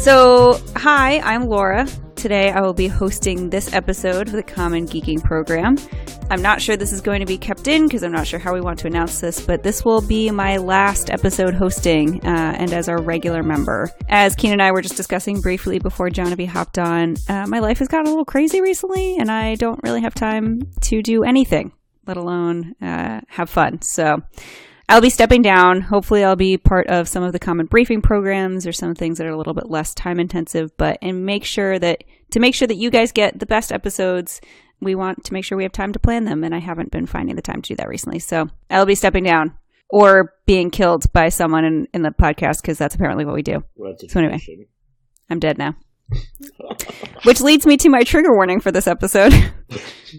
So, hi, I'm Laura. Today I will be hosting this episode of the Common Geeking Program. I'm not sure this is going to be kept in because I'm not sure how we want to announce this, but this will be my last episode hosting and as our regular member. As Keenan and I were just discussing briefly before Jahnavi hopped on, my life has gotten a little crazy recently and I don't really have time to do anything, let alone have fun. So I'll be stepping down. Hopefully I'll be part of some of the common briefing programs or some things that are a little bit less time intensive, but to make sure that you guys get the best episodes, we want to make sure we have time to plan them, and I haven't been finding the time to do that recently. So I'll be stepping down or being killed by someone in the podcast because that's apparently what we do. So anyway, I'm dead now. Which leads me to my trigger warning for this episode,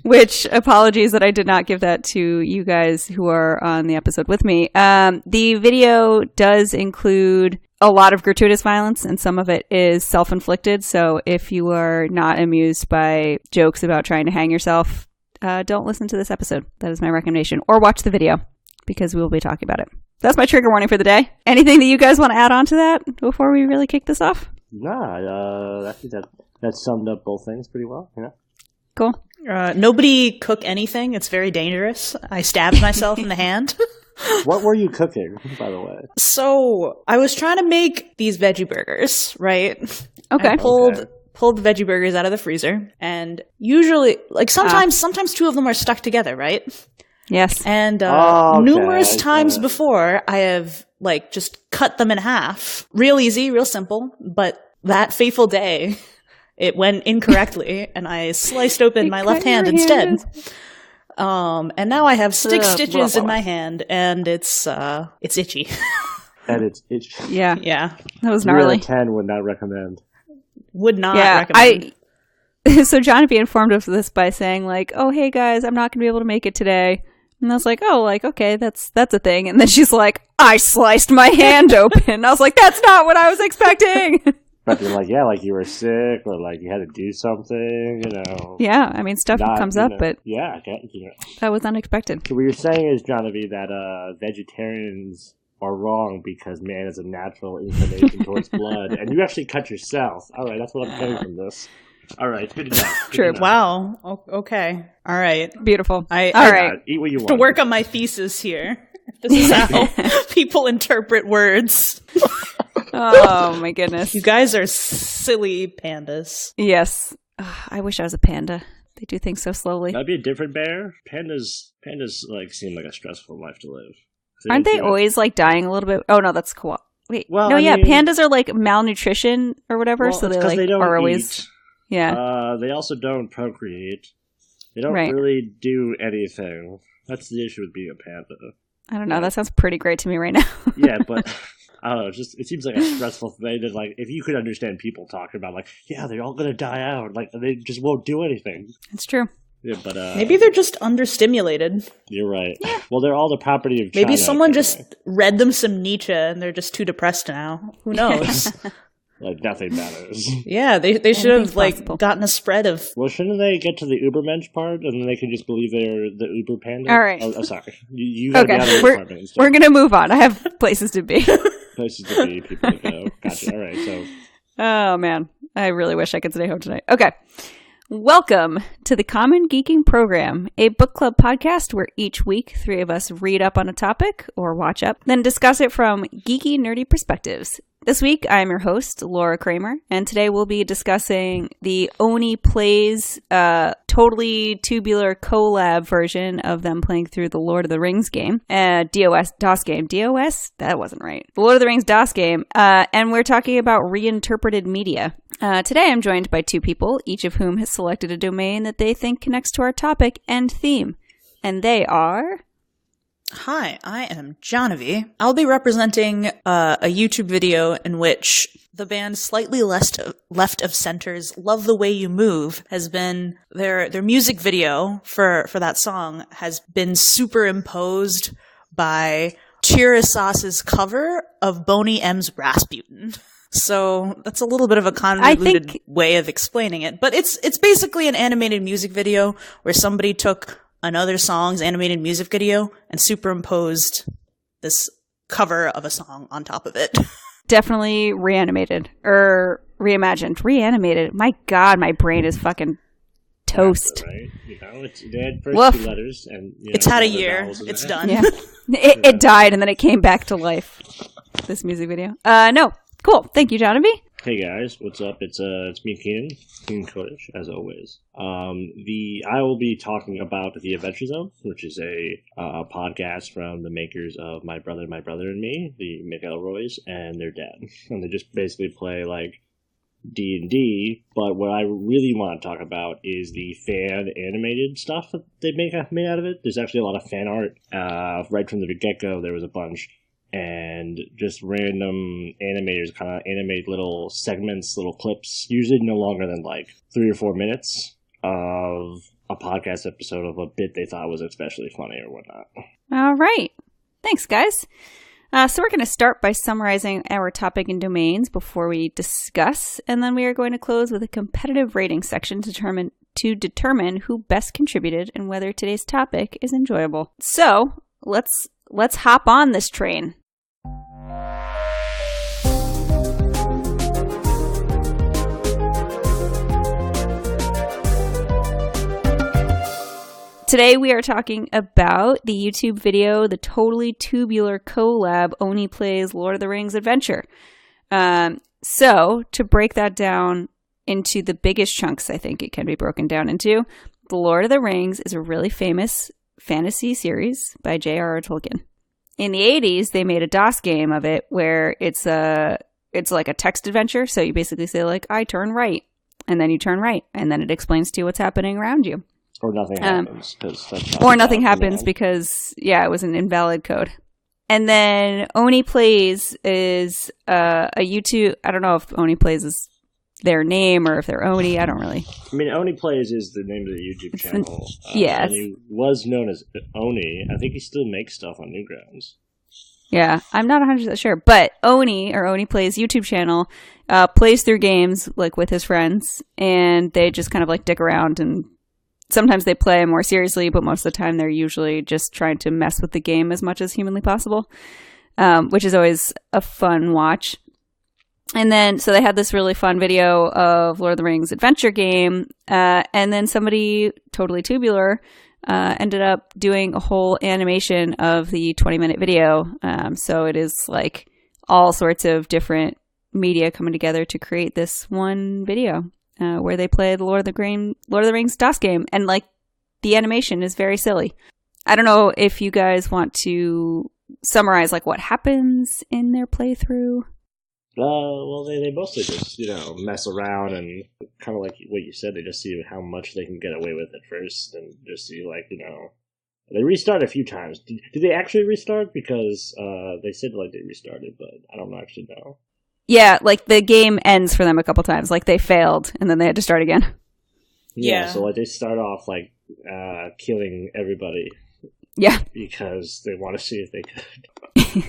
which apologies that I did not give that to you guys who are on the episode with me. The video does include a lot of gratuitous violence, and some of it is self-inflicted. So if you are not amused by jokes about trying to hang yourself, don't listen to this episode. That is my recommendation. Or watch the video, because we will be talking about it. That's my trigger warning for the day. Anything that you guys want to add on to that before we really kick this off? Nah, I think that summed up both things pretty well. Yeah. Cool. Nobody cook anything. It's very dangerous. I stabbed myself in the hand. What were you cooking, by the way? So I was trying to make these veggie burgers, right? Okay. I pulled the veggie burgers out of the freezer, and usually, like sometimes two of them are stuck together, right? Yes. And numerous times before, I have just cut them in half. Real easy, real simple. But that fateful day, it went incorrectly, and I sliced open my left hand instead. And now I have stitches in my hand, and it's itchy. And it's itchy. Yeah. Yeah. That was gnarly. 10 would not recommend. Would not recommend. So Jahnavi informed us of this by saying, oh, hey guys, I'm not going to be able to make it today. And I was like, okay, that's a thing. And then she's like, I sliced my hand open. And I was like, that's not what I was expecting. But you're you were sick, or you had to do something, Yeah, I mean, stuff comes up, but yeah, that was unexpected. So what you're saying is, Jahnavi, that vegetarians are wrong because man has a natural inclination towards blood, and you actually cut yourself. All right, that's what I'm getting from this. All right, good enough. True. Wow. Okay. All right. Beautiful. All right. Eat what you want. To work on my thesis here. This is how people interpret words. Oh my goodness. You guys are silly pandas. Yes. I wish I was a panda. They do things so slowly. That'd be a different bear. Pandas seem like a stressful life to live. Aren't they always dying a little bit? Oh no, that's koala. Wait. Well, no, pandas are malnutrition or whatever, so they are always eat. Yeah. They also don't procreate. They don't right. really do anything. That's the issue with being a panda. I don't know. That sounds pretty great to me right now. Yeah, but I don't know. It seems like a stressful thing that, if you could understand people talking about, they're all going to die out. They just won't do anything. It's true. Yeah, but maybe they're just understimulated. You're right. Well, they're all the property of China. Maybe someone just read them some Nietzsche and they're just too depressed now. Who knows? Nothing matters. Yeah, they should have gotten a spread of. Well, shouldn't they get to the Ubermensch part and then they can just believe they're the Uber panda? All right. Oh, sorry. You gotta be out of your apartment instead. We're gonna move on. I have places to be. Places to be, people to go. Gotcha. All right. So. Oh man, I really wish I could stay home tonight. Okay. Welcome to the Common Geeking Program, a book club podcast where each week 3 of us read up on a topic or watch up, then discuss it from geeky, nerdy perspectives. This week, I'm your host, Laura Kramer, and today we'll be discussing the OneyPlays Totally Tubular Collab version of them playing through the Lord of the Rings game, DOS game. DOS? That wasn't right. The Lord of the Rings DOS game, and we're talking about reinterpreted media. Today, I'm joined by 2 people, each of whom has selected a domain that they think connects to our topic and theme, and they are... Hi, I am Jahnavi. I'll be representing a YouTube video in which the band slightly left of center's Love the Way You Move has been, their music video for that song has been superimposed by Chirasas's cover of Boney M's Rasputin. So that's a little bit of a convoluted way of explaining it, but it's basically an animated music video where somebody took another song's animated music video and superimposed this cover of a song on top of it. Definitely reanimated or Reimagined. Reanimated. My God, my brain is fucking toast. Right? You know, they had first Woof. 2 letters, and It's had a year. It's done. Yeah. It died and then it came back to life. This music video. No. Cool. Thank you, Jahnavi. Hey guys, what's up? It's me, Keenan Kodesh, as always. I will be talking about the Adventure Zone, which is a podcast from the makers of My Brother and Me, the McElroys, and their dad, and they just basically play like D&D. But what I really want to talk about is the fan animated stuff that they made out of it. There's actually a lot of fan art. Right from the get-go, there was a bunch. And just random animators kind of animate little segments, little clips, usually no longer than like 3 or 4 minutes of a podcast episode of a bit they thought was especially funny or whatnot. All right. Thanks, guys. So we're going to start by summarizing our topic and domains before we discuss, and then we are going to close with a competitive rating section to determine who best contributed and whether today's topic is enjoyable. So let's hop on this train. Today we are talking about the YouTube video, the Totally Tubular Collab, OneyPlays LOTR Adventure. So to break that down into the biggest chunks I think it can be broken down into, The Lord of the Rings is a really famous fantasy series by J.R.R. Tolkien. In the 80s, they made a DOS game of it where it's like a text adventure. So you basically say like, I turn right, and then you turn right, and then it explains to you what's happening around you. Or nothing happens. Or nothing happens because, it was an invalid code. And then OneyPlays is a YouTube... I don't know if OneyPlays is their name or if they're Oni. I don't really... I mean, OneyPlays is the name of the YouTube channel. Yes. And he was known as Oni. I think he still makes stuff on Newgrounds. Yeah, I'm not 100% sure. But OneyPlays YouTube channel plays through games like with his friends. And they just kind of like dick around, and sometimes they play more seriously, but most of the time they're usually just trying to mess with the game as much as humanly possible, which is always a fun watch. And then, so they had this really fun video of Lord of the Rings adventure game, and then somebody, Totally Tubular, ended up doing a whole animation of the 20-minute video. So it is like all sorts of different media coming together to create this one video. Where they play the Lord of the Rings DOS game, and like the animation is very silly. I don't know if you guys want to summarize like what happens in their playthrough. Well, they mostly just mess around and kind of like what you said. They just see how much they can get away with at first, and just see like they restart a few times. Did they actually restart? Because they said like they restarted, but I don't actually know. Yeah, like the game ends for them a couple times. Like they failed and then they had to start again. Yeah. So like they start off like killing everybody. Yeah. Because they want to see if they could.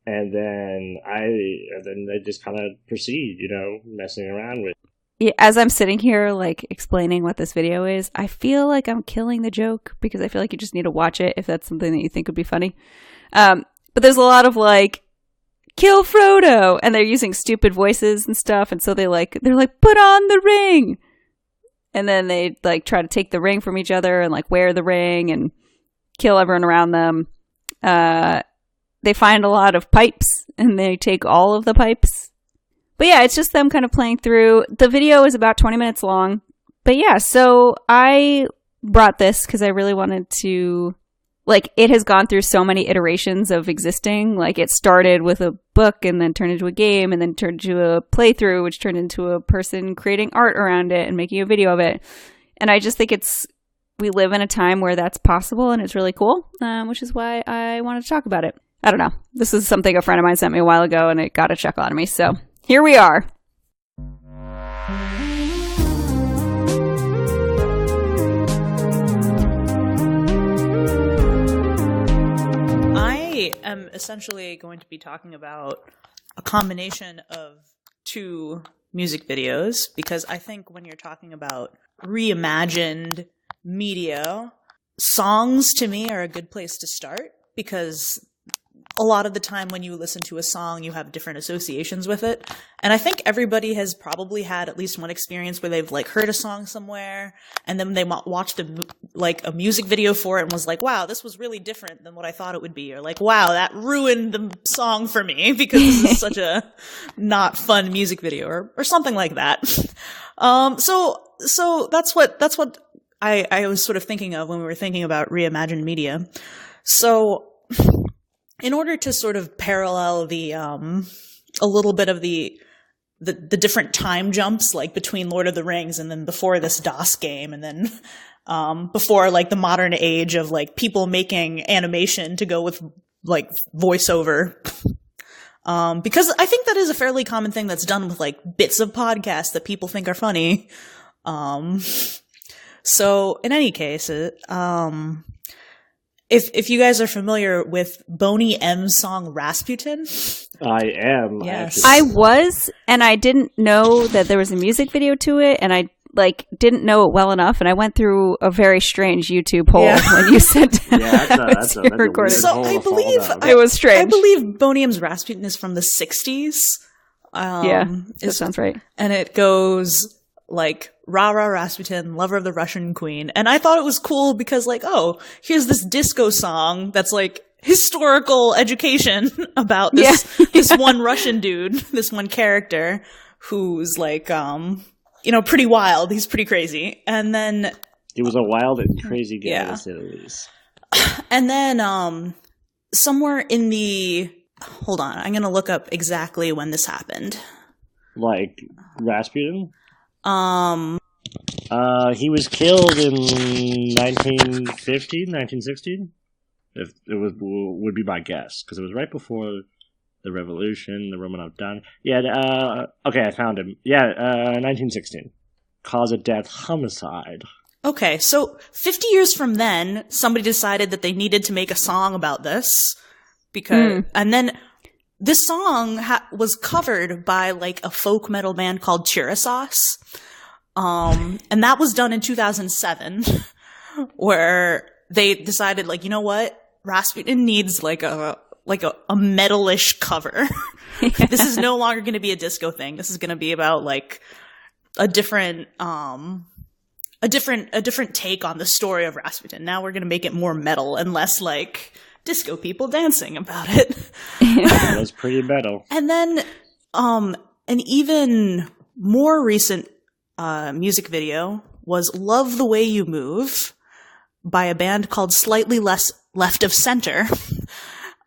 and then they just kind of proceed, messing around with. Yeah, as I'm sitting here like explaining what this video is, I feel like I'm killing the joke because I feel like you just need to watch it if that's something that you think would be funny. But there's a lot of like, kill Frodo, and they're using stupid voices and stuff, and so they're like put on the ring, and then they like try to take the ring from each other and like wear the ring and kill everyone around them. They find a lot of pipes and they take all of the pipes, but yeah, it's just them kind of playing through. The video is about 20 minutes long, but yeah, so I brought this because I really wanted to. Like, it has gone through so many iterations of existing. Like, it started with a book and then turned into a game and then turned into a playthrough, which turned into a person creating art around it and making a video of it. And I just think we live in a time where that's possible and it's really cool, which is why I wanted to talk about it. I don't know. This is something a friend of mine sent me a while ago and it got a chuck out of me. So here we are. I am essentially going to be talking about a combination of 2 music videos, because I think when you're talking about reimagined media, songs to me are a good place to start, because a lot of the time when you listen to a song, you have different associations with it. And I think everybody has probably had at least one experience where they've like heard a song somewhere and then they watched a music video for it and was like, wow, this was really different than what I thought it would be. Or like, wow, that ruined the song for me because this is such a not fun music video or something like that. So that's what I was sort of thinking of when we were thinking about reimagined media. So in order to sort of parallel a little bit of the different time jumps, like between Lord of the Rings and then before this DOS game and then before like the modern age of like people making animation to go with like voiceover. Because I think that is a fairly common thing that's done with like bits of podcasts that people think are funny. So in any case, if you guys are familiar with Boney M's song Rasputin. I am. Yes. I was, and I didn't know that there was a music video to it, and I didn't know it well enough, and I went through a very strange YouTube hole when you said that's a recording. So I believe it was strange. I believe Boney M's Rasputin is from the 60s. That sounds right. And it goes like, rah, rah, Rasputin, lover of the Russian queen. And I thought it was cool because like, oh, here's this disco song that's like historical education about this one Russian dude, this one character who's like, pretty wild. He's pretty crazy. And then he was a wild and crazy guy, to say the least. And then somewhere in hold on, I'm going to look up exactly when this happened. Like Rasputin? He was killed in 1915, 1916. If it would be my guess, because it was right before the revolution, the Romanov done. Yeah, okay, I found him. Yeah, 1916. Cause of death, homicide. Okay, so 50 years from then, somebody decided that they needed to make a song about this, and then this song was covered by like a folk metal band called Chirasauce. And that was done in 2007, where they decided, like, you know what? Rasputin needs like a metalish cover. This is no longer going to be a disco thing. This is going to be about like a different take on the story of Rasputin. Now we're going to make it more metal and less like disco people dancing about it. That was pretty metal. And then, an even more recent music video was Love the Way You Move by a band called Slightly Less Left of Center.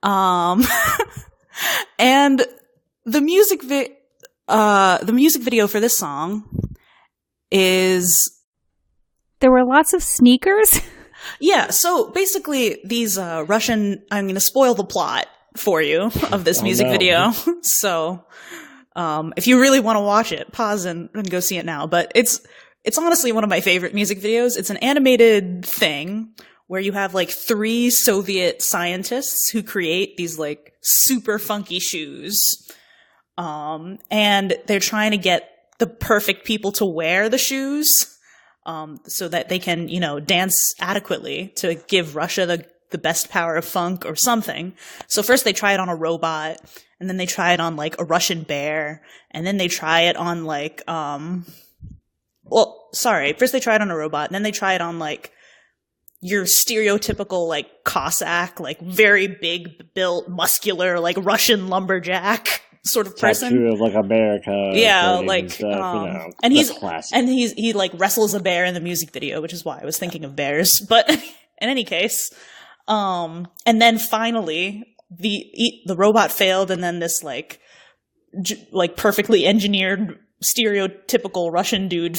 And the music video for this song is... There were lots of sneakers? Yeah, so basically these Russian... I'm going to spoil the plot for you of this music video. So... if you really want to watch it, pause and go see it now. But it's honestly one of my favorite music videos. It's an animated thing where you have like 3 Soviet scientists who create these like super funky shoes. And they're trying to get the perfect people to wear the shoes, so that they can, dance adequately to give Russia the best power of funk or something. So first they try it on a robot, and then they try it on like a Russian bear, and then they try it on like first they try it on a robot, and then they try it on like your stereotypical like Cossack, like very big built, muscular, like Russian lumberjack sort of person. Tattoo of like America. Yeah, like and stuff, and classic. he like wrestles a bear in the music video, which is why I was thinking of bears. But in any case, and then finally the robot failed, and then this like perfectly engineered stereotypical Russian dude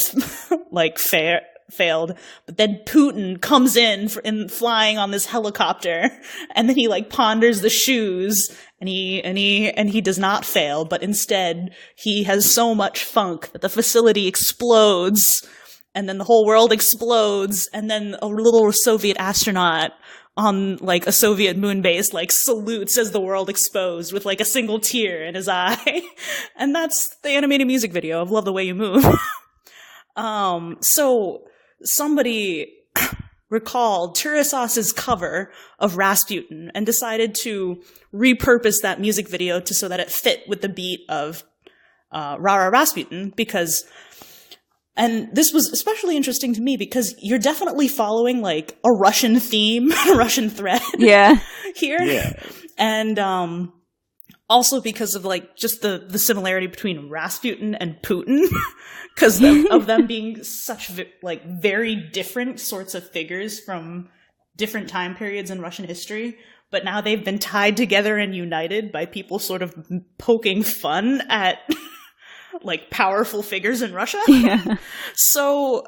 like failed. But then Putin comes in flying on this helicopter, and then he like ponders the shoes, and he does not fail, but instead he has so much funk that the facility explodes, and then the whole world explodes, and then a little Soviet astronaut on like a Soviet moon base like salutes as the world exposed with like a single tear in his eye. And that's the animated music video of Love the Way You Move. So somebody recalled Turasos's cover of Rasputin and decided to repurpose that music video so that it fit with the beat of Rara Rasputin, and this was especially interesting to me because you're definitely following like a Russian theme, a Russian thread here. Yeah. And also because of like just the similarity between Rasputin and Putin, because of them being such like very different sorts of figures from different time periods in Russian history. But now they've been tied together and united by people sort of poking fun at like powerful figures in Russia. Yeah. So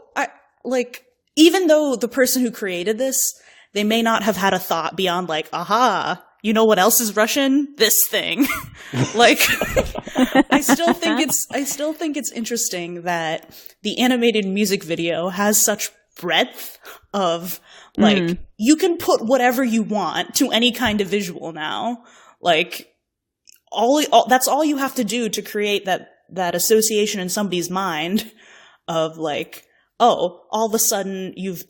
even though the person who created this, they may not have had a thought beyond like, aha, you know what else is Russian? This thing. Like, I still think it's interesting that the animated music video has such breadth of like, you can put whatever you want to any kind of visual now. Like, that's all you have to do to create that association in somebody's mind of like, oh, all of a sudden you've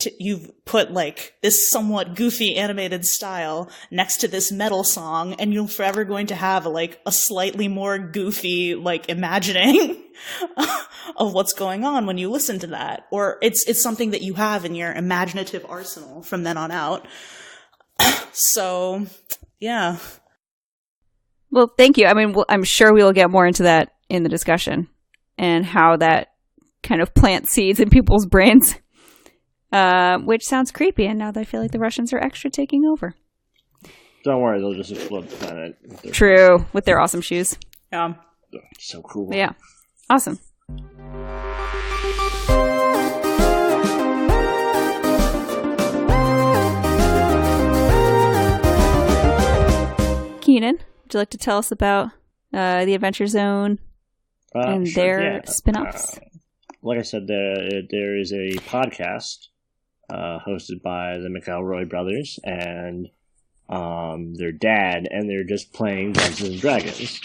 put like this somewhat goofy animated style next to this metal song, and you're forever going to have like a slightly more goofy like imagining of what's going on when you listen to that, or it's something that you have in your imaginative arsenal from then on out. So, yeah. Well, thank you. I mean, I'm sure we will get more into that in the discussion and how that kind of plants seeds in people's brains, which sounds creepy. And now that I feel like the Russians are extra taking over. Don't worry, they'll just explode the planet. True, with their awesome shoes. Yeah. So cool. But yeah, awesome. Keenan, would you like to tell us about the Adventure Zone and their spin-offs? Like I said, there is a podcast hosted by the McElroy brothers and their dad, and they're just playing Dungeons and Dragons.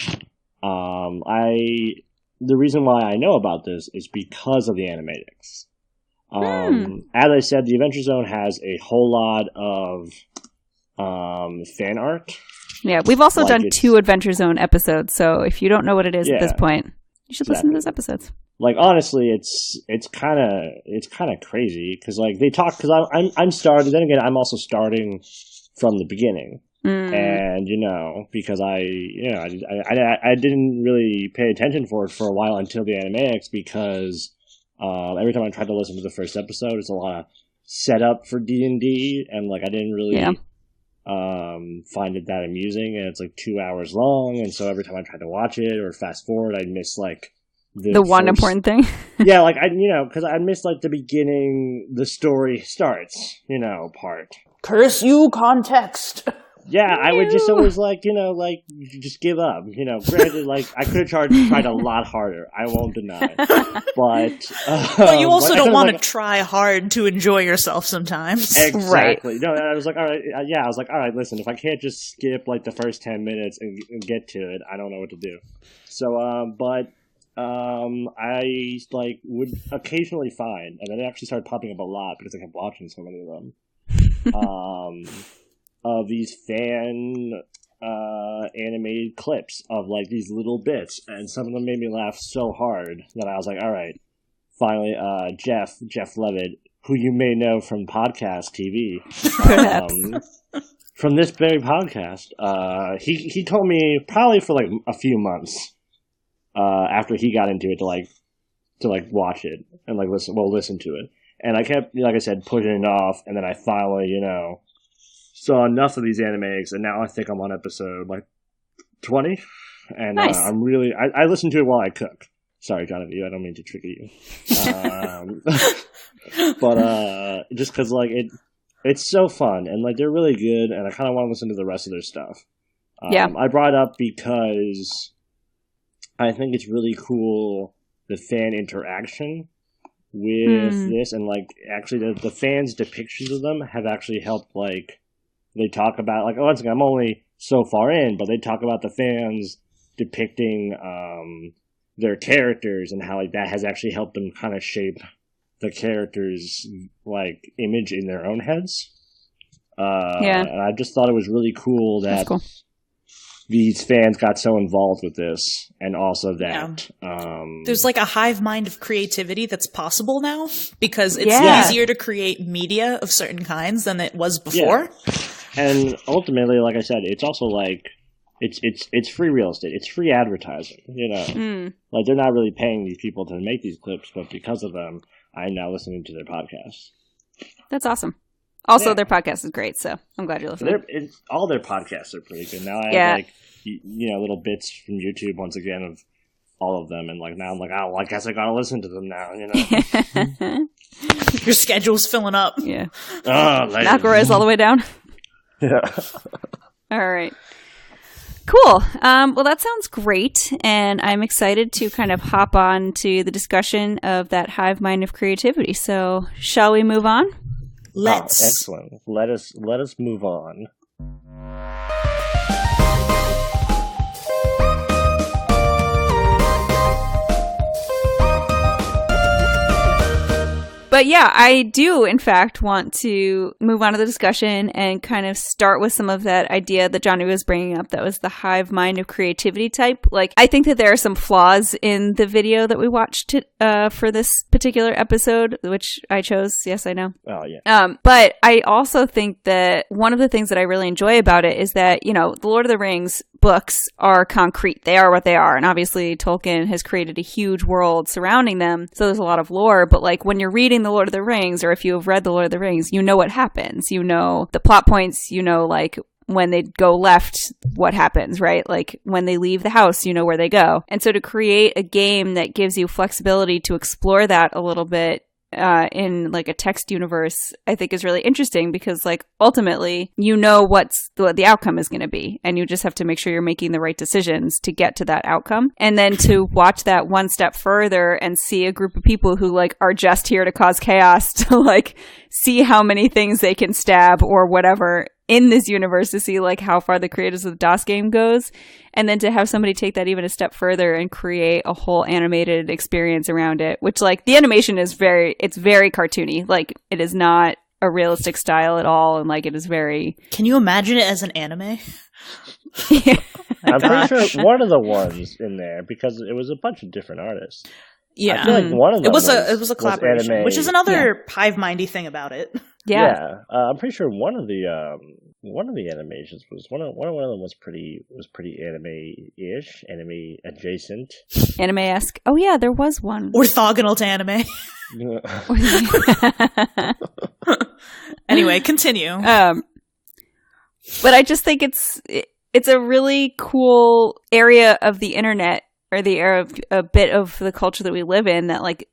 The reason why I know about this is because of the animatics. As I said, the Adventure Zone has a whole lot of fan art. Yeah, we've also done 2 Adventure Zone episodes, so if you don't know what it is at this point, you should listen to those episodes. Like, honestly, it's kind of crazy because like they talk, because I'm started. Then again, I'm also starting from the beginning, and because I didn't really pay attention for it for a while until the animatics, because every time I tried to listen to the first episode, it's a lot of setup for D&D, and like I didn't really find it that amusing, and it's like 2 hours long, and so every time I tried to watch it or fast forward, I'd miss like the one important thing. Yeah, like because I missed like the beginning, the story starts, part. Curse you, context. Yeah, I would just always just give up. Granted, like I could have tried a lot harder. I won't deny. But well, you also don't want to try hard to enjoy yourself sometimes. Exactly. Right. No, I was like, all right. Yeah, I was like, all right. Listen, if I can't just skip like the first 10 minutes and get to it, I don't know what to do. So, I like would occasionally find, and then it actually started popping up a lot because I kept watching so many of them. Of these fan animated clips of like these little bits, and some of them made me laugh so hard that I was like, all right, finally, Jeff Leavitt, who you may know from podcast TV, from this very podcast, he told me probably for like a few months after he got into it to watch it and like listen to it, and I kept, like I said, pushing it off, and then I finally saw enough of these animatics, and now I think I'm on episode like 20, and nice. I'm really I listen to it while I cook. Sorry, Jahnavi, I don't mean to trigger you, but just because like it's so fun, and like they're really good, and I kind of want to listen to the rest of their stuff. I brought it up because I think it's really cool, the fan interaction with this, and like actually the fans' depictions of them have actually helped. Like they talk about, like, once again, I'm only so far in, but they talk about the fans depicting their characters and how like that has actually helped them kind of shape the character's like image in their own heads. And I just thought it was really cool that these fans got so involved with this, and also that there's like a hive mind of creativity that's possible now, because it's easier to create media of certain kinds than it was before. And ultimately, like I said, it's also like it's free real estate. It's free advertising. Like they're not really paying these people to make these clips, but because of them, I'm now listening to their podcasts. That's awesome. Also, their podcast is great, so I'm glad you're listening. All their podcasts are pretty good. Now I have, like, little bits from YouTube, once again, of all of them, and, like, now I'm like, oh, well, I guess I gotta listen to them now, Your schedule's filling up. Yeah. Nakamura is all the way down? Yeah. All right. Cool. Well, that sounds great, and I'm excited to kind of hop on to the discussion of that hive mind of creativity. So, shall we move on? Let's. Excellent. Let us move on. But yeah, I do, in fact, want to move on to the discussion and kind of start with some of that idea that Johnny was bringing up that was the hive mind of creativity type. Like, I think that there are some flaws in the video that we watched for this particular episode, which I chose. Yes, I know. Oh, yeah. But I also think that one of the things that I really enjoy about it is that, the Lord of the Rings books are concrete. They are what they are. And obviously Tolkien has created a huge world surrounding them. So there's a lot of lore. But like when you're reading The Lord of the Rings, or if you have read The Lord of the Rings, you know what happens. You know the plot points, like when they go left, what happens, right? Like when they leave the house, you know where they go. And so to create a game that gives you flexibility to explore that a little bit in like a text universe, I think is really interesting, because like ultimately you know what the outcome is going to be, and you just have to make sure you're making the right decisions to get to that outcome. And then to watch that one step further and see a group of people who like are just here to cause chaos, to like see how many things they can stab or whatever in this universe, to see like how far the creators of the DOS game goes, and then to have somebody take that even a step further and create a whole animated experience around it, which like the animation is very cartoony. Like it is not a realistic style at all, and like it is very... Can you imagine it as an anime? I'm pretty sure one of the ones in there, because it was a bunch of different artists. Yeah, I feel like one of them it was a collaboration, anime, which is another hive mindy thing about it. Yeah, I'm pretty sure one of the animations was one of them was pretty anime-ish, anime adjacent, anime-esque. Oh yeah, there was one orthogonal to anime. Anyway, continue. But I just think it's a really cool area of the internet, or the era of a bit of the culture that we live in, that like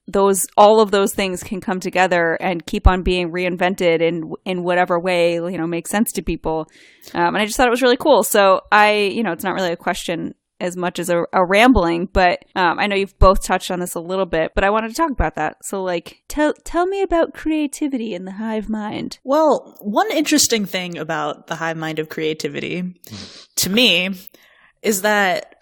all of those things can come together and keep on being reinvented in whatever way, makes sense to people. And I just thought it was really cool. So it's not really a question as much as a rambling, but I know you've both touched on this a little bit, but I wanted to talk about that. So like, tell me about creativity in the hive mind. Well, one interesting thing about the hive mind of creativity to me is that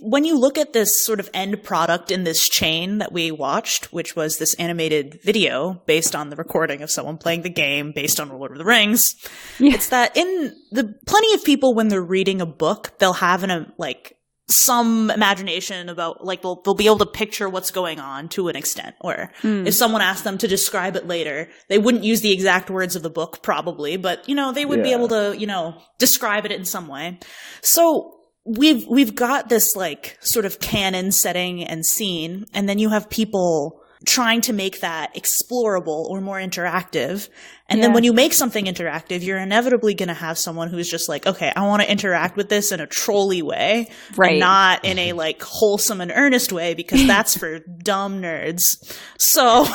when you look at this sort of end product in this chain that we watched, which was this animated video based on the recording of someone playing the game based on Lord of the Rings, it's that in plenty of people, when they're reading a book, they'll have some imagination about, like, they'll be able to picture what's going on to an extent. Or if someone asked them to describe it later, they wouldn't use the exact words of the book probably, but they would be able to describe it in some way. So we've got this like sort of canon setting and scene, and then you have people trying to make that explorable or more interactive. And then when you make something interactive, you're inevitably going to have someone who's just like, okay, I want to interact with this in a trolly way, and not in a like wholesome and earnest way, because that's for dumb nerds. So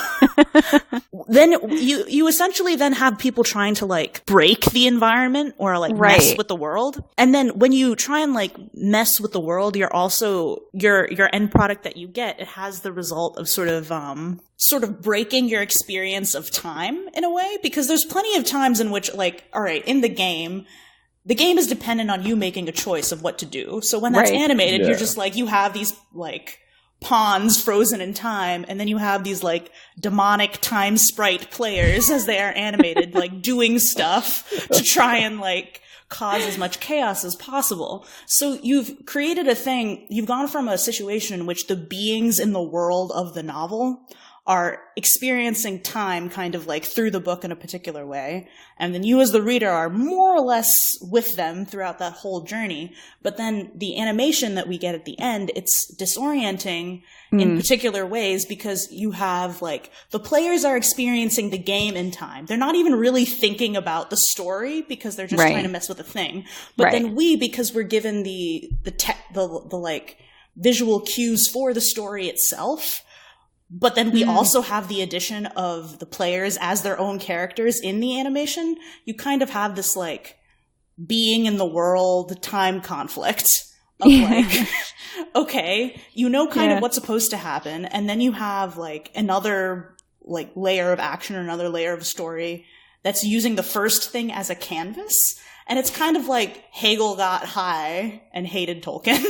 then you essentially then have people trying to like break the environment or like mess with the world. And then when you try and like mess with the world, you're also your end product that you get, it has the result of sort of breaking your experience of time in a way, because there's plenty of times in which, like, all right, in the game is dependent on you making a choice of what to do. So when that's animated, you're just like, you have these like pawns frozen in time, and then you have these like demonic time sprite players as they are animated, like doing stuff to try and like cause as much chaos as possible. So you've created a thing, you've gone from a situation in which the beings in the world of the novel are experiencing time kind of like through the book in a particular way. And then you as the reader are more or less with them throughout that whole journey. But then the animation that we get at the end, it's disorienting in particular ways because you have like the players are experiencing the game in time. They're not even really thinking about the story because they're just trying to mess with a thing. But then we, because we're given the like visual cues for the story itself, but then we also have the addition of the players as their own characters in the animation. You kind of have this, like, being in the world time conflict of, like, okay, you know kind of what's supposed to happen, and then you have, like, another, like, layer of action or another layer of story that's using the first thing as a canvas. And it's kind of like Hegel got high and hated Tolkien.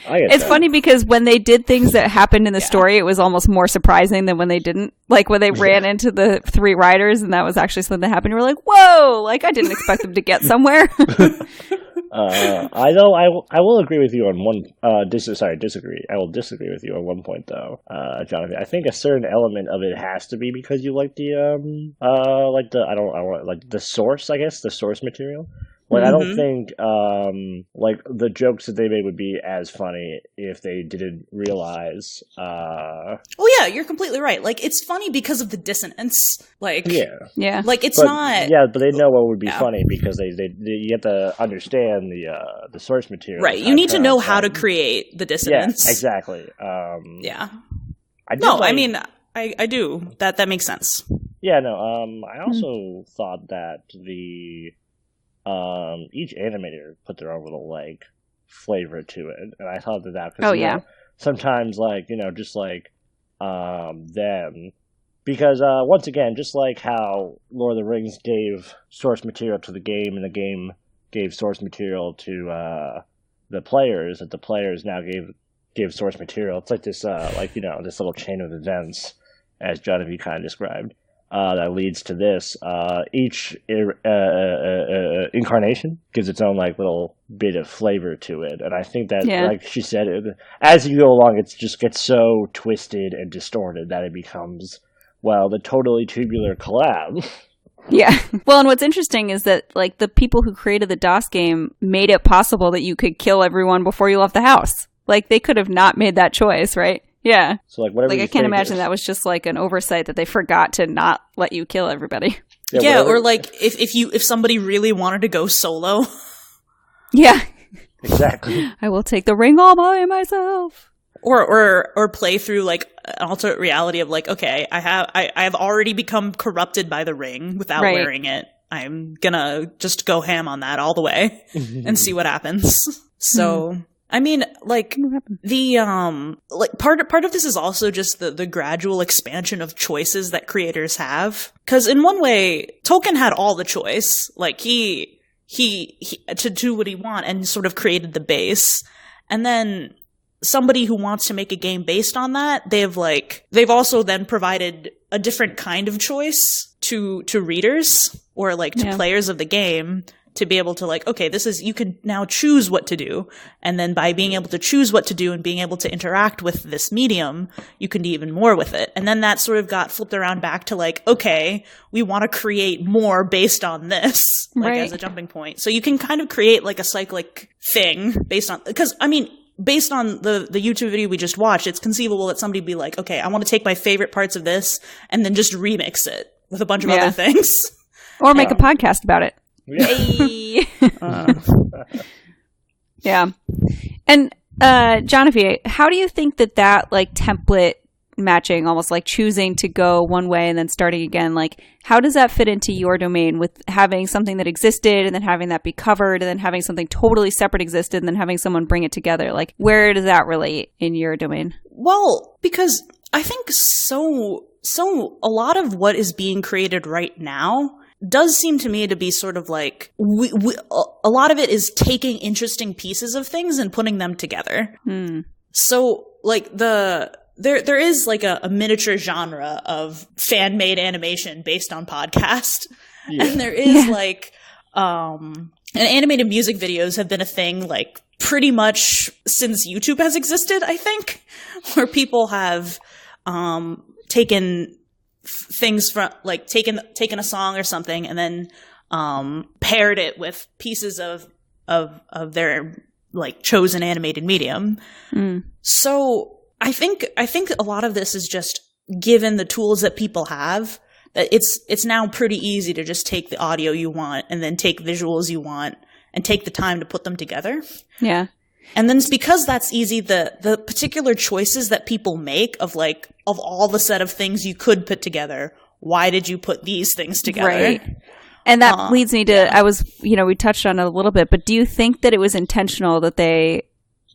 It's funny because when they did things that happened in the story, it was almost more surprising than when they didn't. Like when they ran into the three riders and that was actually something that happened, you were like, whoa, like I didn't expect them to get somewhere. I know I will agree with you on one, disagree. I will disagree with you on one point though, Jonathan. I think a certain element of it has to be because you like the source, I guess, the source material. Like, I don't think, like, the jokes that they made would be as funny if they didn't realize, Oh, yeah, you're completely right. Like, it's funny because of the dissonance. Like, yeah. Like, it's not... Yeah, but they know what would be funny because you have to understand the source material. Right, you need to know how to create the dissonance. Yeah, exactly. I mean, I do. That makes sense. Yeah, no, I also thought that each animator put their own little like flavor to it, and I thought that know, sometimes like just like them, because once again, just like how Lord of the Rings gave source material to the game and the game gave source material to the players, that the players now gave source material. It's like this this little chain of events, as Jahnavi kind of described. That leads to this. Each incarnation gives its own like little bit of flavor to it, and I think that, like she said, as you go along, it just gets so twisted and distorted that it becomes, well, the Totally Tubular Collab. Yeah. Well, and what's interesting is that like the people who created the DOS game made it possible that you could kill everyone before you left the house. Like they could have not made that choice, right? Yeah. So like whatever. Like I can't imagine that was just like an oversight that they forgot to not let you kill everybody. Yeah, or like if somebody really wanted to go solo. Yeah. Exactly. I will take the ring all by myself. Or play through like an alternate reality of like, okay, I have already become corrupted by the ring without wearing it. I'm gonna just go ham on that all the way and see what happens. So I mean, like the like part of this is also just the gradual expansion of choices that creators have. Because in one way, Tolkien had all the choice. Like he to do what he want and sort of created the base. And then somebody who wants to make a game based on that, they've also then provided a different kind of choice to readers or like to players of the game. To be able to like, okay, you can now choose what to do. And then by being able to choose what to do and being able to interact with this medium, you can do even more with it. And then that sort of got flipped around back to like, okay, we want to create more based on this, like as a jumping point. So you can kind of create like a cyclic thing based on, because I mean, based on the YouTube video we just watched, it's conceivable that somebody be like, okay, I want to take my favorite parts of this and then just remix it with a bunch of other things. Or make a podcast about it. Yeah. Hey. Yeah. And Jahnavi, how do you think that like template matching, almost like choosing to go one way and then starting again, like how does that fit into your domain with having something that existed and then having that be covered and then having something totally separate existed and then having someone bring it together? Like where does that relate in your domain? Well, because I think so a lot of what is being created right now does seem to me to be sort of like a lot of it is taking interesting pieces of things and putting them together. So, like, there is, like, a miniature genre of fan-made animation based on podcast. Yeah. And there is, like, and animated music videos have been a thing, like, pretty much since YouTube has existed, I think, where people have taken things from, like, taken a song or something and then paired it with pieces of their, like, chosen animated medium. So I think a lot of this is just, given the tools that people have, that it's now pretty easy to just take the audio you want and then take visuals you want and take the time to put them together. Yeah. And then because that's easy, the particular choices that people make of all the set of things you could put together, why did you put these things together? Right. And that leads me to, we touched on it a little bit, but do you think that it was intentional that they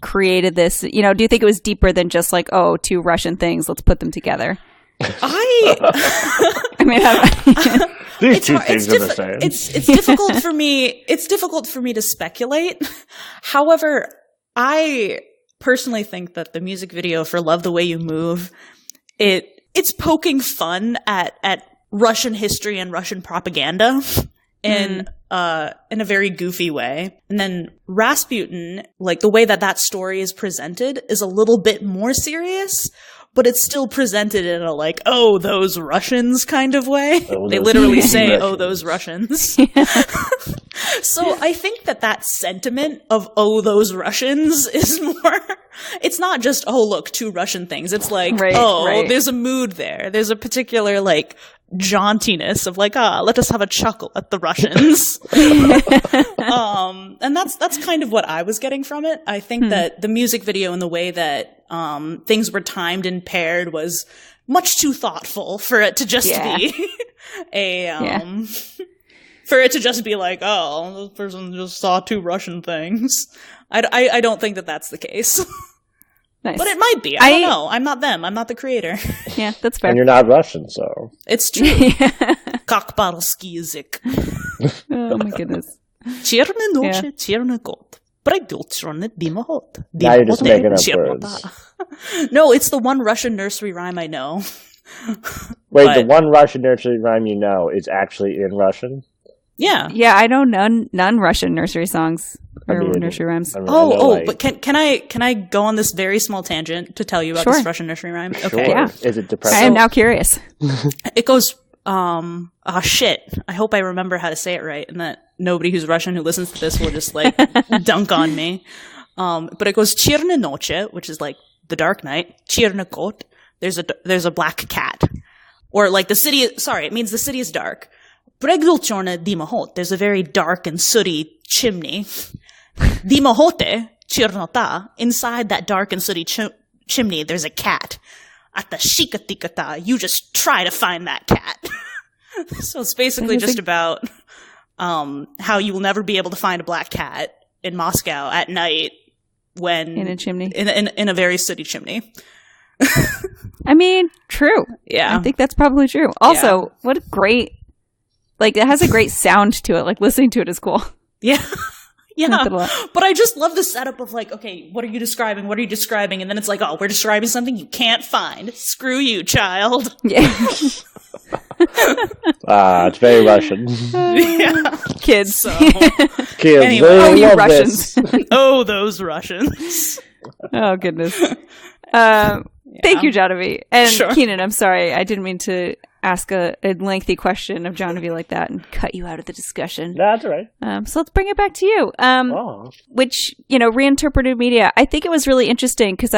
created this? Do you think it was deeper than just like, oh, two Russian things, let's put them together? These two things are the same. It's difficult for me. It's difficult for me to speculate. However, I personally think that the music video for "Love the Way You Move" it's poking fun at Russian history and Russian propaganda in a very goofy way. And then Rasputin, like, the way that story is presented is a little bit more serious, but it's still presented in a, like, oh, those Russians kind of way. They literally say, Russians. Oh, those Russians. So I think that sentiment of, oh, those Russians is more, it's not just, oh, look, two Russian things. It's like, there's a mood there. There's a particular, like, jauntiness of, like, let us have a chuckle at the Russians. And that's kind of what I was getting from it. I think that the music video and the way that things were timed and paired was much too thoughtful for it to just be for it to just be like, oh, this person just saw two Russian things. I don't think that that's the case. Nice. But it might be. I don't know. I'm not them. I'm not the creator. Yeah, that's fair. And you're not Russian, so. It's true. Kakbalski язык. Oh my goodness. Черная ночь, черный кот. Пройдет дымоход. Now you're just making up words. No, it's the one Russian nursery rhyme I know. Wait, the one Russian nursery rhyme you know is actually in Russian? Yeah. Yeah, I know none Russian nursery songs or nursery rhymes. But can I go on this very small tangent to tell you about this Russian nursery rhyme? Sure. Okay. Yeah. Is it depressing? I am now curious. It goes, shit. I hope I remember how to say it right and that nobody who's Russian who listens to this will just, like, dunk on me. But it goes, Черная ночь, which is like the dark night. Черный кот. There's a black cat. Or, like, it means the city is dark. Прегдулчорный дымоход. There's a very dark and sooty chimney. Дымохоте, чернота. Inside that dark and sooty chimney, there's a cat. Ata shikatikata. You just try to find that cat. So it's basically just about how you will never be able to find a black cat in Moscow at night when in a chimney. In a very sooty chimney. I mean, true. Yeah. I think that's probably true. Also, what a great, like, it has a great sound to it. Like, listening to it is cool. Yeah. Yeah. But I just love the setup of, like, okay, what are you describing? What are you describing? And then it's like, oh, we're describing something you can't find. Screw you, child. Yeah. It's very Russian. Yeah. Kids. So. Kids. Anyway, oh, you Russians. Oh, those Russians. Oh, goodness. Thank you, Jahnavi. And Keenan, I'm sorry. I didn't mean to ask a lengthy question of Jahnavi like that and cut you out of the discussion. No, that's all right. So let's bring it back to you. Which, reinterpreted media. I think it was really interesting because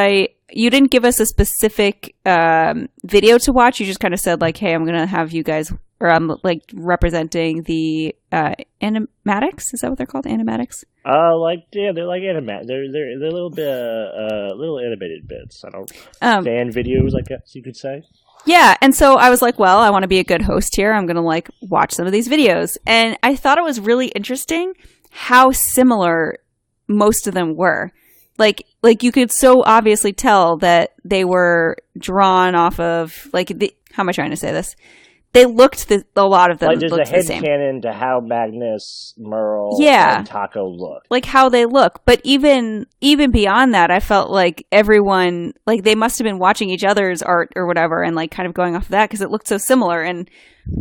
you didn't give us a specific video to watch. You just kind of said, like, hey, I'm going to have you guys, or I'm, like, representing the animatics. Is that what they're called? Animatics? They're like animat. They're a little bit little animated bits. I don't fan videos, I guess you could say. Yeah, and so I was like, well, I want to be a good host here. I'm going to, like, watch some of these videos. And I thought it was really interesting how similar most of them were. Like you could so obviously tell that they were drawn off of, like, how am I trying to say this? they looked a lot of them like there's looked a head the same. canon to how Magnus, Merle, and Taco look. Like how they look. But even beyond that, I felt like everyone, like they must have been watching each other's art or whatever and like kind of going off of that because it looked so similar. And,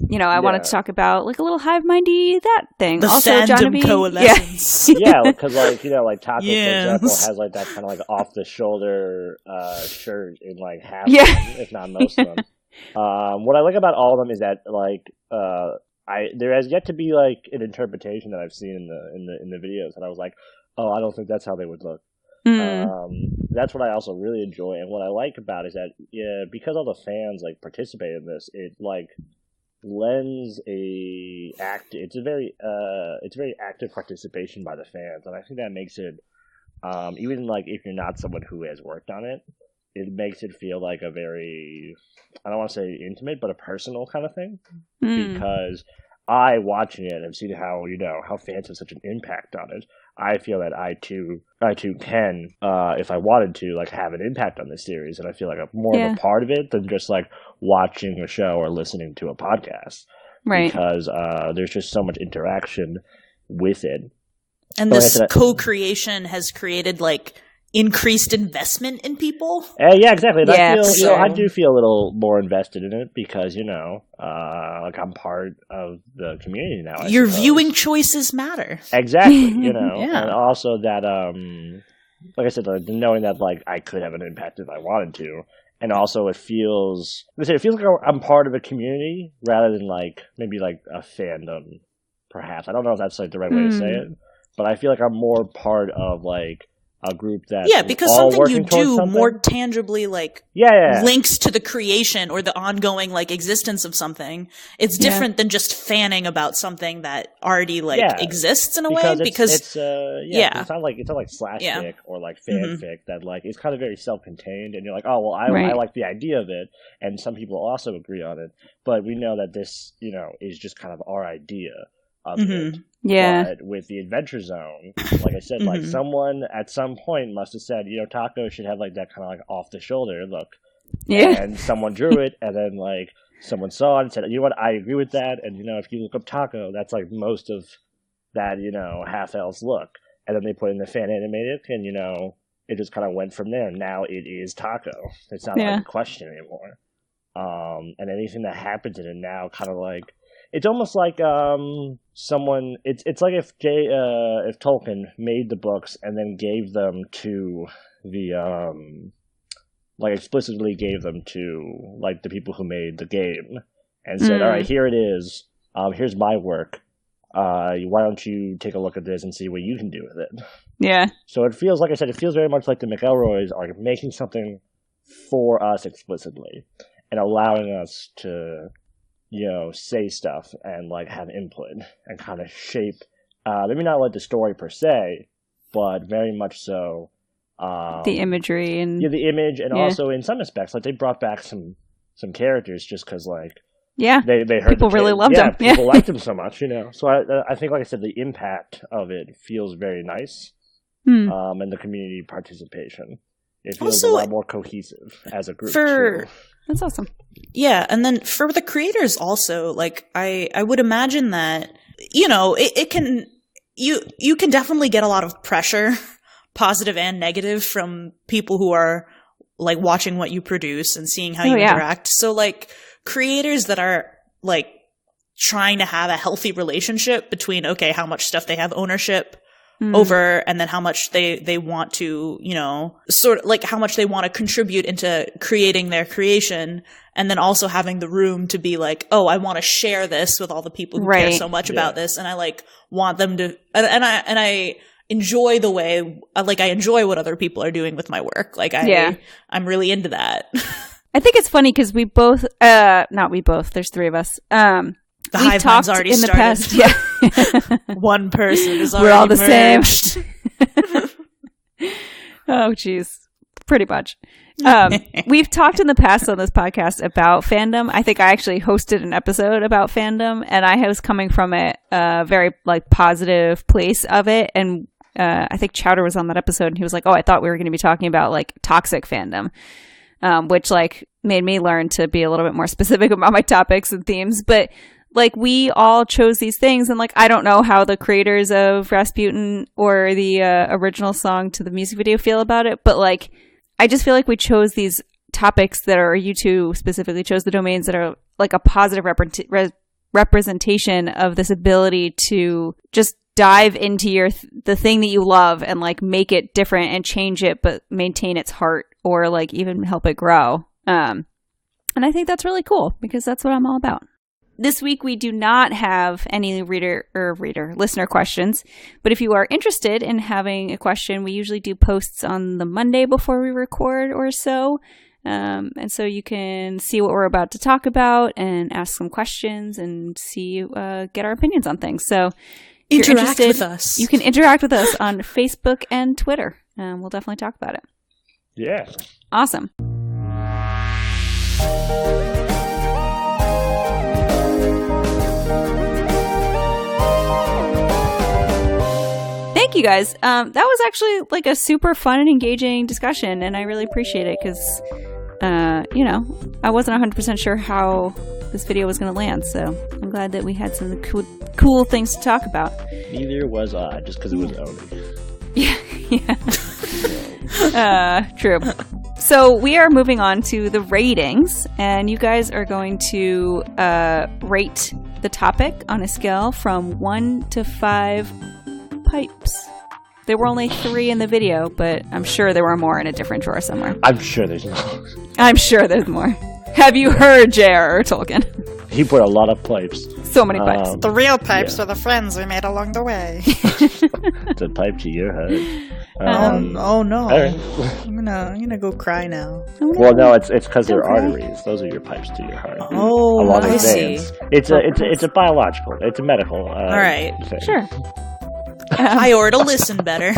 you know, I wanted to talk about like a little hive mindy that thing. The also, fandom coalescence. Yeah, because like, you know, like Taco, for example, has like that kind of like off the shoulder shirt in like half of them, if not most of them. What I like about all of them is that like there has yet to be like an interpretation that I've seen in the videos, and I was like, oh, I don't think that's how they would look. That's what I also really enjoy, and what I like about it is that because all the fans like participate in this, it like lends it's a very active participation by the fans, and I think that makes it even like if you're not someone who has worked on it. It makes it feel like a very, I don't want to say intimate, but a personal kind of thing. Because I, watching it, have seen how fans have such an impact on it. I feel that I too can, if I wanted to, like have an impact on this series, and I feel like I'm more of a part of it than just like watching a show or listening to a podcast. Right. Because there's just so much interaction with it. And this co-creation has created like increased investment in people. Yeah, exactly. And I do feel a little more invested in it because like I'm part of the community now. Your viewing choices matter. Exactly. And also that, like I said, knowing that like I could have an impact if I wanted to, and also it feels like I'm part of a community rather than like maybe like a fandom. Perhaps I don't know if that's like the right way to say it, but I feel like I'm more part of like a group that because something you do more tangibly like links to the creation or the ongoing like existence of something. It's different than just fanning about something that already like exists in a way because it's not like slash fic or like fanfic that like it's kind of very self-contained and you're like, oh well I like the idea of it and some people also agree on it, but we know that this is just kind of our idea of it. Yeah. But with the Adventure Zone, like I said, like someone at some point must have said, Taco should have like that kind of like off the shoulder look. Yeah. And someone drew it, and then like someone saw it and said, you know what, I agree with that. And if you look up Taco, that's like most of that, half-elf look. And then they put in the fan animated, and it just kind of went from there. Now it is Taco. It's not like a question anymore. And anything that happens in it now kind of like. It's almost like someone. It's like if Tolkien made the books and then gave them to the like explicitly gave them to like the people who made the game and said, all right, here it is. Here's my work. Why don't you take a look at this and see what you can do with it? Yeah. So it feels like I said. It feels very much like the McElroys are making something for us explicitly and allowing us to. Say stuff and like have input and kind of shape maybe not like the story per se, but very much so the imagery and the image and also in some aspects like they brought back some characters just because like they heard people really loved them. People liked them so much, So I think like I said the impact of it feels very nice and the community participation. It feels also, a lot more cohesive as a group. That's awesome. Yeah, and then for the creators also, like I would imagine that it can you can definitely get a lot of pressure, positive and negative, from people who are like watching what you produce and seeing how you interact. So like creators that are like trying to have a healthy relationship between how much stuff they have ownership over and then how much they want to, sort of like how much they want to contribute into creating their creation, and then also having the room to be like, oh, I want to share this with all the people who care so much about this, and I like want them to, and I enjoy the way, like I enjoy what other people are doing with my work. Like I'm really into that. I think it's funny because we both, not we both, there's three of us, the hive mind's already in started. The past, One person is already We're all the merged. same. Oh, geez. Pretty much. We've talked in the past on this podcast about fandom. I think I actually hosted an episode about fandom, and I was coming from a very like positive place of it. And I think Chowdhury was on that episode, and he was like, "Oh, I thought we were going to be talking about like toxic fandom." which like made me learn to be a little bit more specific about my topics and themes. But like we all chose these things, and like I don't know how the creators of Rasputin or the original song to the music video feel about it, but like I just feel like we chose these topics that are, you two specifically chose the domains that are like a positive representation of this ability to just dive into the thing that you love and like make it different and change it, but maintain its heart or like even help it grow. And I think that's really cool because that's what I'm all about. This week, we do not have any listener questions, but if you are interested in having a question, we usually do posts on the Monday before we record or so. And so you can see what we're about to talk about and ask some questions and get our opinions on things. So interact with us. You can interact with us on Facebook and Twitter. We'll definitely talk about it. Yeah. Awesome. Thank you guys. That was actually like a super fun and engaging discussion, and I really appreciate it because, I wasn't 100% sure how this video was going to land, so I'm glad that we had some cool things to talk about. Neither was I, just because it was Oni. Yeah. True. So we are moving on to the ratings, and you guys are going to rate the topic on a scale from 1 to 5 pipes. There were only 3 in the video, but I'm sure there were more in a different drawer somewhere. I'm sure there's more. I'm sure there's more. Have you heard J.R.R. Tolkien? He put a lot of pipes. So many pipes. The real pipes are the friends we made along the way. It's a pipe to your head. Oh no! Right. I'm gonna go cry now. Well, no, it's because they're arteries. Those are your pipes to your heart. Oh, I see. It's a biological. It's a medical. All right, thing. Sure. I ought to listen better.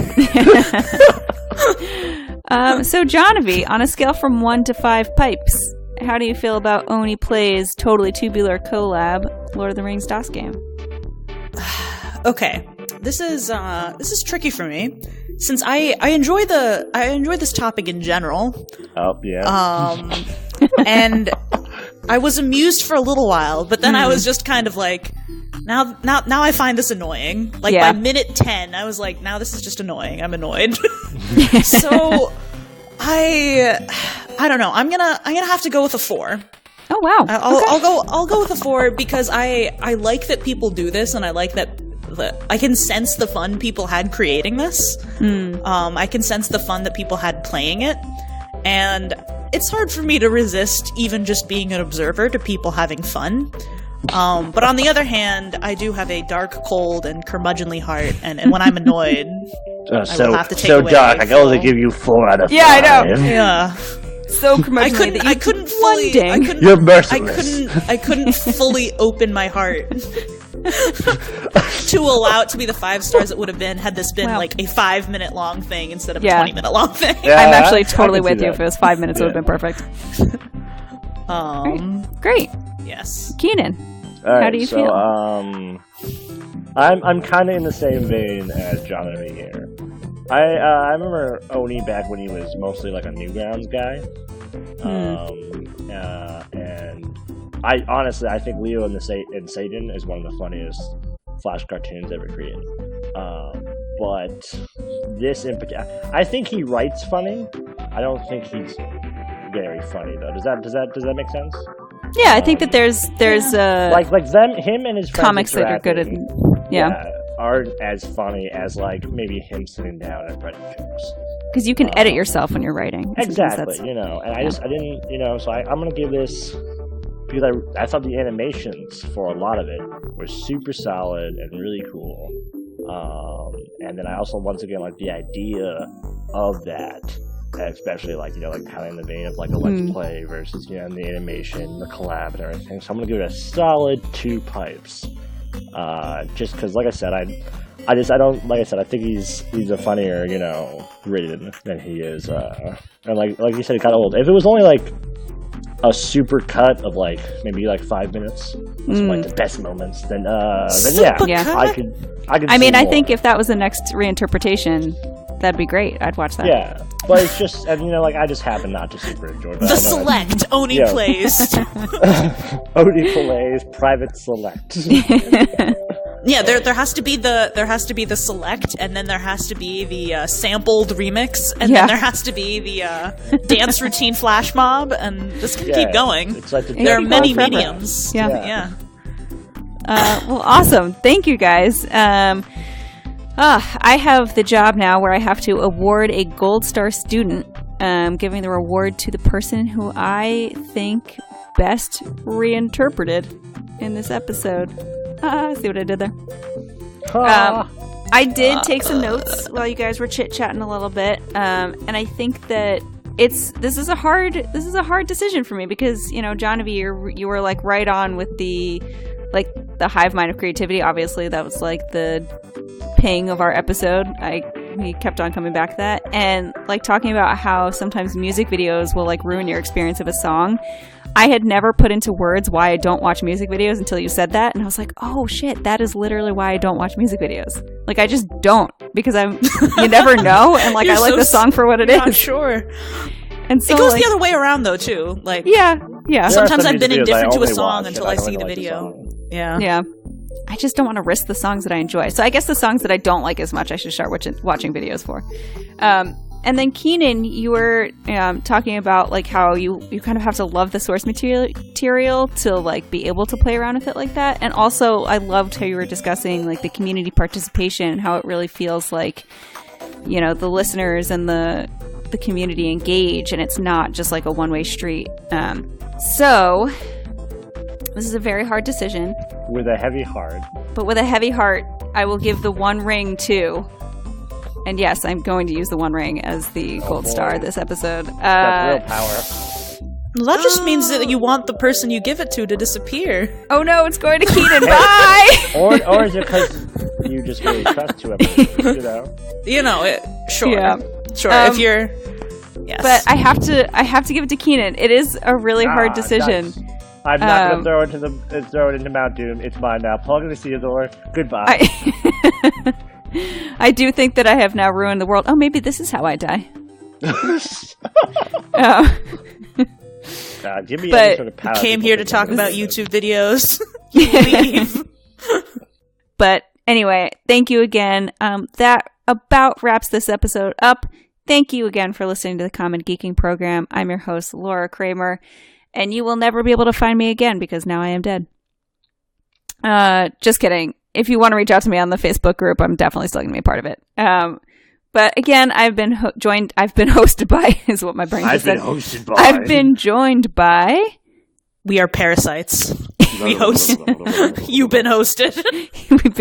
So, Jahnavi, on a scale from 1 to 5 pipes, how do you feel about OneyPlays Totally Tubular Collab, Lord of the Rings DOS game? Okay, this is tricky for me since I enjoy this topic in general. Oh yeah. And I was amused for a little while, but then I was just kind of like, now I find this annoying. Like by minute 10, I was like, now this is just annoying. I'm annoyed. So I don't know. I'm gonna have to go with a 4. Oh wow. I'll go with a 4 because I like that people do this, and I like that I can sense the fun people had creating this. I can sense the fun that people had playing it, and it's hard for me to resist even just being an observer to people having fun. But on the other hand, I do have a dark, cold, and curmudgeonly heart, and when I'm annoyed, I will have to take away. So dark, I can only give you 4 out of 5. Yeah, I know. Yeah. So curmudgeonly I couldn't fully. You're merciless. I couldn't fully open my heart to allow it to be the 5 stars it would have been had this been like a 5-minute long thing instead of a 20-minute long thing. Yeah, I'm actually totally with you. If it was 5 minutes, it would have been perfect. Great. Yes. Keenan, right, how do you feel? I'm kind of in the same vein as Jahnavi here. I remember Oni back when he was mostly like a Newgrounds guy. And I honestly think Leo and Satan is one of the funniest Flash cartoons ever created. But this in particular, I think he writes funny. I don't think he's very funny though. Does that make sense? Yeah, I think that there's him and his friends comics that are good at aren't as funny as like maybe him sitting down and writing jokes. Because you can edit yourself when you're writing. Exactly, and I didn't, so I'm gonna give this because I thought the animations for a lot of it were super solid and really cool. And then I also once again like the idea of that. Especially like kind of in the vein of like a let's play versus the animation, the collab and everything. So I'm gonna give it a solid 2 pipes. Just because, like I said, I think he's a funnier Raiden than he is. And like you said, he got old. If it was only like a super cut of like maybe like 5 minutes, some like the best moments, then yeah. I could. I mean, I think if that was the next reinterpretation, that'd be great. I'd watch that. Yeah, but it's just, and like I just happen not to super enjoy that. The select OneyPlays. OneyPlays private select. Yeah, there has to be the select, and then there has to be the sampled remix, and then there has to be the dance routine flash mob, and this can keep going. It's like there are many mediums. Yeah. Well, awesome. Thank you, guys. I have the job now where I have to award a Gold Star student, giving the reward to the person who I think best reinterpreted in this episode. See what I did there? I did take some notes while you guys were chit-chatting a little bit, and I think that this is a hard decision for me because Jahnavi, you were like right on with the hive mind of creativity. Obviously, that was like the ping of our episode. We kept on coming back to that, and like talking about how sometimes music videos will like ruin your experience of a song. I had never put into words why I don't watch music videos until you said that, and I was like, oh shit, that is literally why I don't watch music videos. Like I just don't, because you never know, and like I like the song for what it is. Not sure. And so it goes the other way around though too. Like yeah. Sometimes I've been indifferent to a song until I see the video. Yeah. I just don't want to risk the songs that I enjoy. So I guess the songs that I don't like as much, I should start watching videos for. And then Keenan, you were talking about like how you kind of have to love the source material to like be able to play around with it like that. And also, I loved how you were discussing like the community participation and how it really feels like the listeners and the community engage, and it's not just like a one-way street. So this is a very hard decision. With a heavy heart. But with a heavy heart, I will give the One Ring to. And yes, I'm going to use the One Ring as the gold star this episode. That's real power. Well, that just means that you want the person you give it to disappear. Oh no, it's going to Keenan. Bye! Or is it because you just really trust two episodes, Sure. Yeah. Sure, if you're... Yes. But I have to give it to Keenan. It is a really hard decision. I'm not going to throw it into Mount Doom. It's mine now. Plug in the Theodore. Goodbye. I do think that I have now ruined the world. Oh, maybe this is how I die. Give me any sort of power. You came here to talk about YouTube videos. Leave. But anyway, thank you again. That about wraps this episode up. Thank you again for listening to the Common Geeking Program. I'm your host, Laura Kramer, and you will never be able to find me again because now I am dead. Just kidding. If you want to reach out to me on the Facebook group, I'm definitely still going to be a part of it. But again, I've been hosted by, is what my brain just said. I've been joined by... We are parasites. We host. You've been hosted.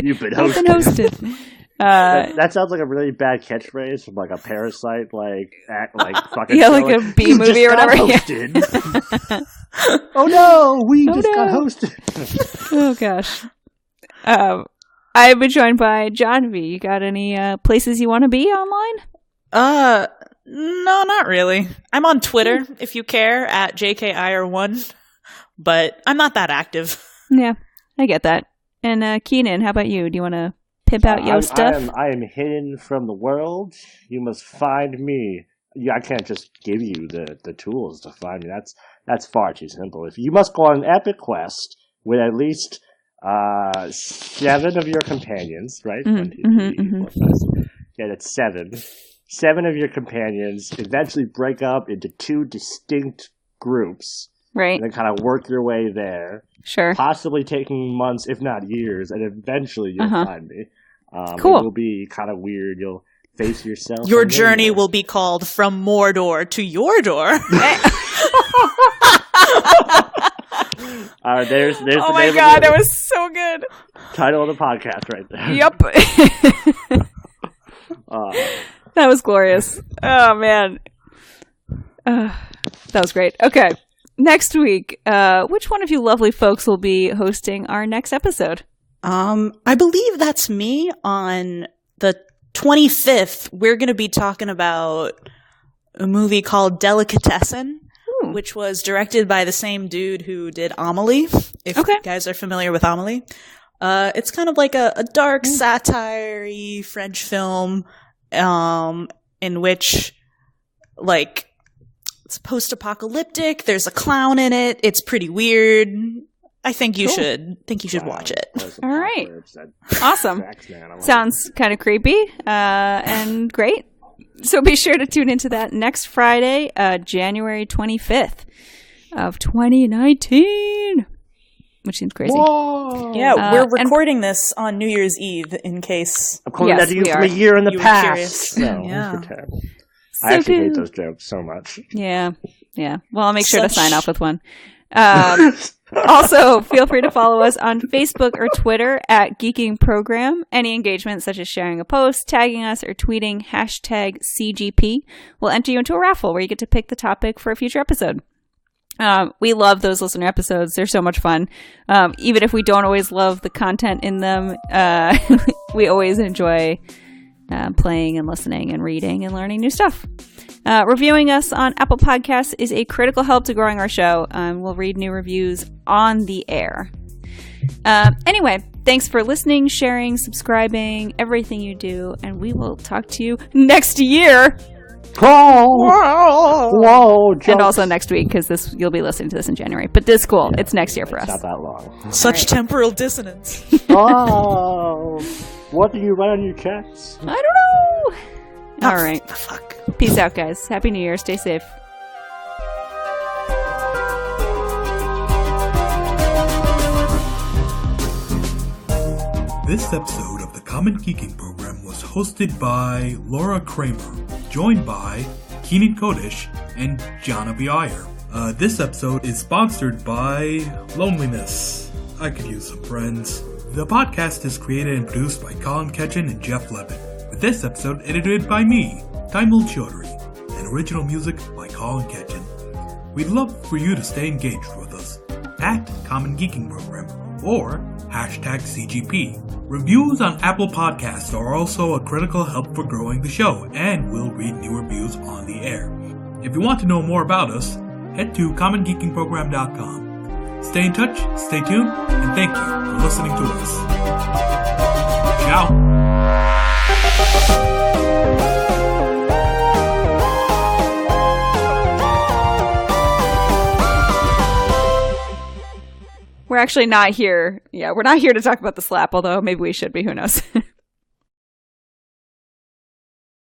You've been hosted. That sounds like a really bad catchphrase from like a Parasite fucking like a B movie or whatever. Yeah. Oh no, we got hosted. Oh gosh. I've been joined by Jahnavi. You got any places you want to be online? No, not really. I'm on Twitter if you care at JKIR1, but I'm not that active. Yeah, I get that. And Keenan, how about you? Do you want to pimp out your stuff? I am hidden from the world. You must find me. Yeah, I can't just give you the tools to find me. That's far too simple. If you must go on an epic quest with at least 7 of your companions, right? 1, 2, 3, 4, 5, 6. Yeah, that's 7. 7 of your companions eventually break up into 2 distinct groups. Right. And then kind of work your way there. Sure. Possibly taking months, if not years, and eventually you'll find me. Cool. It will be kind of weird. You'll face yourself. Your journey will be called From Mordor to Your Door. There's oh my god, that was so good. Title of the podcast right there. Yep. That was glorious. Oh man. That was great. Okay. Next week, which one of you lovely folks will be hosting our next episode? I believe that's me. On the 25th, we're going to be talking about a movie called Delicatessen, which was directed by the same dude who did Amelie, if you guys are familiar with Amelie. It's kind of like a dark satire-y French film, in which, like, it's post-apocalyptic. There's a clown in it. It's pretty weird. I think you should watch it. All right. Awesome. Sounds kind of creepy and great. So be sure to tune into that next Friday, January 25th of 2019, which seems crazy. Whoa. Yeah, we're recording this on New Year's Eve in case. I'm calling that you from a year in the past. No, yeah. I actually hate those jokes so much. Yeah. Well, I'll make sure to sign off with one. Also, feel free to follow us on Facebook or Twitter at Geeking Program. Any engagement, such as sharing a post, tagging us, or tweeting #CGP, will enter you into a raffle where you get to pick the topic for a future episode. We love those listener episodes. They're so much fun. Even if we don't always love the content in them, we always enjoy playing and listening and reading and learning new stuff. Reviewing us on Apple Podcasts is a critical help to growing our show. We'll read new reviews on the air. Anyway, thanks for listening, sharing, subscribing, everything you do, and we will talk to you next year. Whoa, and also next week, because you'll be listening to this in January. But this is cool. Yeah, it's next year for us. Not that long. Such temporal dissonance. Oh, what do you write on your checks? I don't know. Oh, all right. Fuck. Peace out, guys. Happy New Year. Stay safe. This episode of the Common Geeking Program was hosted by Laura Kramer, joined by Keenan Kodesh and Jahnavi Iyer. This episode is sponsored by loneliness. I could use some friends. The podcast is created and produced by Colin, Ketchen, and Jeff Leavitt, with this episode edited by me, Taeemul Chowdhury, and original music by Colin Ketchen. We'd love for you to stay engaged with us at Common Geeking Program or #CGP. Reviews on Apple Podcasts are also a critical help for growing the show, and we'll read new reviews on the air. If you want to know more about us, head to commongeekingprogram.com. Stay in touch, stay tuned, and thank you for listening to us. Ciao! We're actually not here. Yeah, we're not here to talk about the slap, although maybe we should be. Who knows?